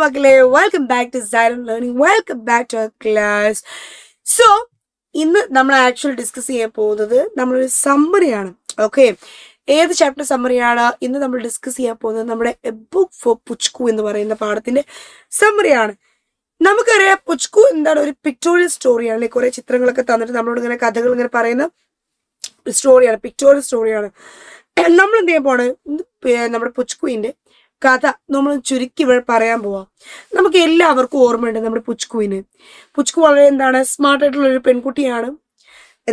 മക്കളെ, welcome back to silent learning. Welcome back to our class. So ഇന്ന് നമ്മൾ actually discuss ചെയ്യാൻ പോകുന്നത് നമ്മളൊരു സമ്മറിയാണ്. ഓക്കെ, ഏത് ചാപ്റ്റർ സമ്മറിയാണ് ഇന്ന് നമ്മൾ ഡിസ്കസ് ചെയ്യാൻ പോകുന്നത്? നമ്മുടെ എ ബുക്ക് ഫോർ പുച്കു എന്ന് പറയുന്ന പാഠത്തിന്റെ സമ്മറിയാണ്. നമുക്കറിയാം പുച്കു എന്താണ്, ഒരു പിക്ടോറിയൽ സ്റ്റോറിയാണ് അല്ലെ. കുറെ ചിത്രങ്ങളൊക്കെ തന്നിട്ട് നമ്മളോട് ഇങ്ങനെ കഥകൾ ഇങ്ങനെ പറയുന്ന സ്റ്റോറിയാണ്, പിക്ടോറിയൽ സ്റ്റോറിയാണ്. നമ്മൾ എന്ത് ചെയ്യാൻ പോണ്, നമ്മുടെ പുച്കുവിന്റെ കഥ നമ്മൾ ചുരുക്കി പറയാൻ പോവാം. നമുക്ക് എല്ലാവർക്കും ഓർമ്മയുണ്ട് നമ്മുടെ പുച്കുവിന്. പുച്കു വളരെ എന്താണ്, സ്മാർട്ടായിട്ടുള്ള ഒരു പെൺകുട്ടിയാണ്,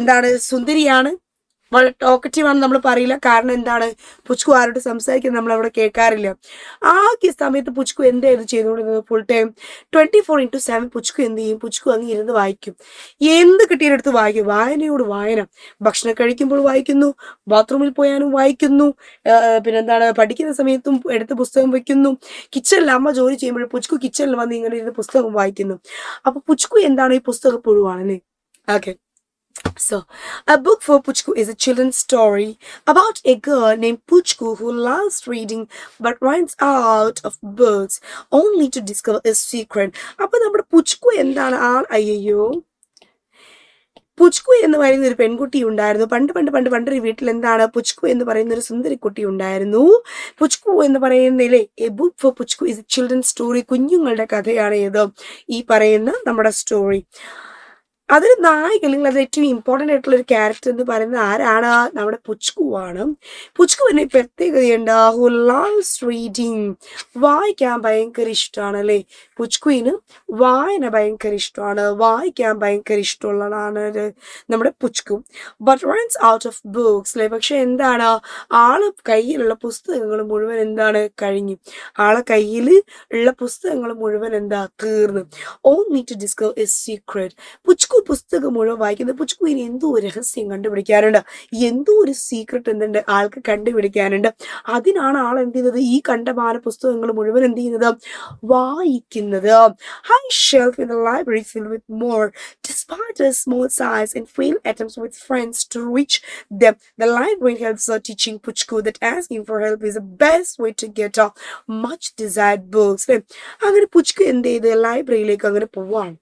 എന്താണ് സുന്ദരിയാണ്, വളരെ ടോക്കറ്റീവ് ആണ്. നമ്മൾ പറയില്ല, കാരണം എന്താണ്, പുച്കു ആരോട് സംസാരിക്കുന്നത് നമ്മൾ അവിടെ കേൾക്കാറില്ല. ആ സമയത്ത് പുച്കു എന്തായിരുന്നു ചെയ്തുകൊണ്ടിരുന്നത്? ഫുൾ ടൈം 24/7 പുച്കു എന്ത് ചെയ്യും? പുച്കു അങ്ങ് ഇരുന്ന് വായിക്കും. എന്ത് കിട്ടിയെടുത്ത് വായിക്കും. വായനയോട് വായന. ഭക്ഷണം കഴിക്കുമ്പോൾ വായിക്കുന്നു, ബാത്റൂമിൽ പോയാലും വായിക്കുന്നു, പിന്നെന്താണ് പഠിക്കുന്ന സമയത്തും എടുത്ത് പുസ്തകം വെക്കുന്നു. കിച്ചണിൽ അമ്മ ജോലി ചെയ്യുമ്പോൾ പുച്കു കിച്ചണിൽ വന്ന് ഇങ്ങനെ ഇരുന്ന് പുസ്തകം വായിക്കുന്നു. അപ്പൊ പുച്കു എന്താണ്, ഈ പുസ്തക പുഴുവാണല്ലേ. Okay, so a book for Puchku is a children's story about a girl named Puchku who loves reading but runs out of books only to discover a secret. അപ്പൊ നമ്മുടെ പുച്കു എന്താണ്? അയ്യോ, പുച്കു എന്ന് പറയുന്ന ഒരു പെൺകുട്ടി ഉണ്ടായിരുന്നു. പണ്ട് ഒരു വീട്ടിൽ എന്താണ്, പുച്കു എന്ന് പറയുന്ന ഒരു സുന്ദരി കുട്ടി ഉണ്ടായിരുന്നു. പുച്കു എന്ന് പറയുന്നതിലെ a book for Puchku is a children's story. കുഞ്ഞുങ്ങളുടെ കഥയാണ് ഇത്, ഈ പറയുന്ന നമ്മുടെ സ്റ്റോറി. അതൊരു നായിക അല്ലെങ്കിൽ അത് ഏറ്റവും ഇമ്പോർട്ടൻ്റ് ആയിട്ടുള്ള ഒരു ക്യാരക്ടർ എന്ന് പറയുന്നത് ആരാണ്? നമ്മുടെ പുച്കു ആണ്. പുച്കുവിന് പ്രത്യേകതയുണ്ട്, ഹു ലവ്സ് റീഡിങ്. വായിക്കാൻ ഭയങ്കര ഇഷ്ടമാണ് അല്ലേ. പുച്കുവിന് വായന ഭയങ്കര ഇഷ്ടമാണ്, വായിക്കാൻ ഭയങ്കര ഇഷ്ടമുള്ളതാണ് നമ്മുടെ Puchku. But runs out of books അല്ലേ. പക്ഷെ എന്താണ്, ആള് കയ്യിലുള്ള പുസ്തകങ്ങൾ മുഴുവൻ എന്താണ് കഴിഞ്ഞു. ആളെ കയ്യിൽ ഉള്ള പുസ്തകങ്ങൾ മുഴുവൻ എന്താ, തീർന്നു. Only to discover a secret. Puchku പുസ്തകം മുഴുവൻ വായിക്കുന്നത്. പുച്കു ഇനി എന്തോ ഒരു രഹസ്യം കണ്ടുപിടിക്കാനുണ്ട്, എന്തോ ഒരു സീക്രട്ട് എന്തുണ്ട് ആൾക്ക് കണ്ടുപിടിക്കാനുണ്ട്. അതിനാണ് ആൾ എന്ത് ചെയ്യുന്നത്, ഈ കണ്ടമാന പുസ്തകങ്ങൾ മുഴുവൻ എന്ത് ചെയ്യുന്നത്, വായിക്കുന്നത്. High shelf in the library filled with more. Despite her small size and failed attempts with friends to reach them, the library helps her, teaching Puchku that asking for help is the best way to get much desired books. അങ്ങനെ പുച്കു എന്ത് ചെയ്ത് ലൈബ്രറിയിലേക്ക് അങ്ങനെ പോവാണ്.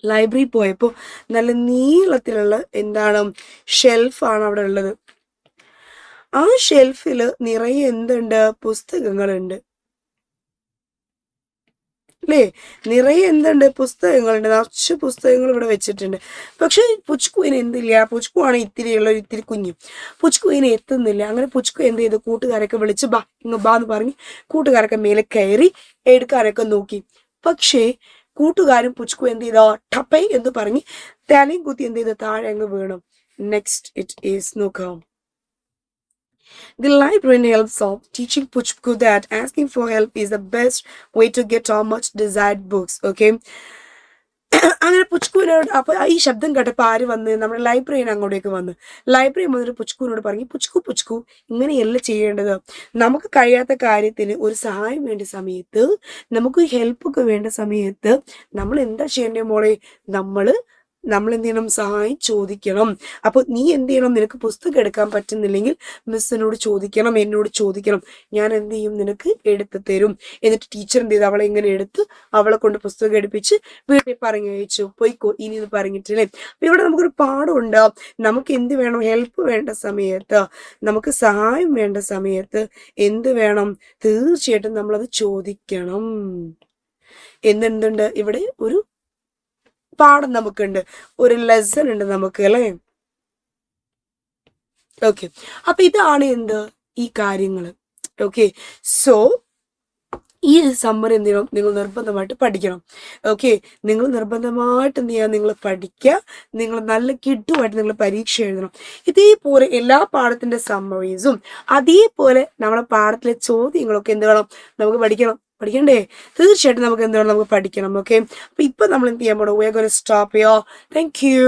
Library പോയപ്പോൾ നല്ല നീളത്തിലുള്ള എന്താണ്, ഷെൽഫാണ് അവിടെ ഉള്ളത്. ആ ഷെൽഫിൽ നിറയെ എന്തുണ്ട്, പുസ്തകങ്ങളുണ്ട് അല്ലേ. നിറയെ എന്തുണ്ട്, പുസ്തകങ്ങളുണ്ട്. നിറച്ച് പുസ്തകങ്ങൾ ഇവിടെ വെച്ചിട്ടുണ്ട്. പക്ഷെ പുച്കുവിന് എന്തില്ല, പുച്കു ആണ് ഇത്തിരി കുഞ്ഞു. പുച്കുവിന് എത്തുന്നില്ല. അങ്ങനെ പുച്കു എന്ത് ചെയ്തു, കൂട്ടുകാരൊക്കെ വിളിച്ച് ബാ ഇങ്ങ് ബാ എന്ന് പറഞ്ഞ് കൂട്ടുകാരൊക്കെ മേലെ കയറി എടുക്കാനൊക്കെ നോക്കി. പക്ഷേ കൂട്ടുകാരും പുച്കു എന്ത് ചെയ്തോ, ടപ്പൈ എന്ന് പറഞ്ഞ് തലയും കുത്തി എന്ത് ചെയ്ത് താഴെ അങ്ങ് വീണു. നെക്സ്റ്റ് ഇറ്റ് ഈസ് നോക്കാം. The librarian helps of teaching Puchku that asking for help is the best way to get how much desired books. Okay, അങ്ങനെ പുച്കുവിനോട് അപ്പൊ ഈ ശബ്ദം കേട്ടപ്പോൾ ആര് വന്ന്, നമ്മുടെ ലൈബ്രറിയൻ അങ്ങോട്ടേക്ക് വന്ന്. ലൈബ്രറിയൻ വന്നിട്ട് പുച്കുവിനോട് പറഞ്ഞു, പുച്കു ഇങ്ങനെയല്ല ചെയ്യേണ്ടത്. നമുക്ക് കഴിയാത്ത കാര്യത്തിന് ഒരു സഹായം വേണ്ട സമയത്ത്, നമുക്ക് ഹെൽപ്പൊക്കെ വേണ്ട സമയത്ത് നമ്മൾ എന്താ ചെയ്യേണ്ടേ മോളെ, നമ്മൾ എന്ത് ചെയ്യണം, സഹായം ചോദിക്കണം. അപ്പൊ നീ എന്ത് ചെയ്യണം, നിനക്ക് പുസ്തകം എടുക്കാൻ പറ്റുന്നില്ലെങ്കിൽ മിസ്സിനോട് ചോദിക്കണം, എന്നോട് ചോദിക്കണം, ഞാൻ എന്ത് ചെയ്യും, നിനക്ക് എടുത്ത് തരും. എന്നിട്ട് ടീച്ചർ എന്ത് ചെയ്ത് അവളെ ഇങ്ങനെ എടുത്ത് അവളെ കൊണ്ട് പുസ്തകം എടുപ്പിച്ച് വീട്ടിൽ പറഞ്ഞു അയച്ചു, പോയിക്കോ ഇനി എന്ന് പറഞ്ഞിട്ടില്ലേ. അപ്പൊ ഇവിടെ നമുക്കൊരു പാഠമുണ്ട്. നമുക്ക് എന്ത് വേണം, ഹെൽപ്പ് വേണ്ട സമയത്ത്, നമുക്ക് സഹായം വേണ്ട സമയത്ത് എന്ത് വേണം, തീർച്ചയായിട്ടും നമ്മളത് ചോദിക്കണം. എന്തുണ്ട് ഇവിടെ ഒരു പാഠം നമുക്കുണ്ട്, ഒരു ലെസൺ ഉണ്ട് നമുക്ക് അല്ലേ. ഓക്കെ, അപ്പൊ ഇതാണ് എന്ത്, ഈ കാര്യങ്ങൾ. ഓക്കെ, സോ ഈ സമ്മർ എന്ത് ചെയ്യണം, നിങ്ങൾ നിർബന്ധമായിട്ട് പഠിക്കണം. ഓക്കെ, നിങ്ങൾ നിർബന്ധമായിട്ട് എന്ത് ചെയ്യുക, നിങ്ങൾ പഠിക്കുക, നിങ്ങൾ നല്ല കിട്ടുമായിട്ട് നിങ്ങൾ പരീക്ഷ എഴുതണം. ഇതേപോലെ എല്ലാ പാഠത്തിന്റെ സമ്മറീസും അതേപോലെ നമ്മളെ പാഠത്തിലെ ചോദ്യങ്ങളൊക്കെ എന്ത് വേണം, നമുക്ക് പഠിക്കണ്ടേ. തീർച്ചയായിട്ടും നമുക്ക് എന്ത് വേണം, നമുക്ക് പഠിക്കണം. ഓക്കെ, അപ്പൊ ഇപ്പൊ നമ്മൾ എന്ത് ചെയ്യാൻ പോകണം, we are going to stop here. Thank you.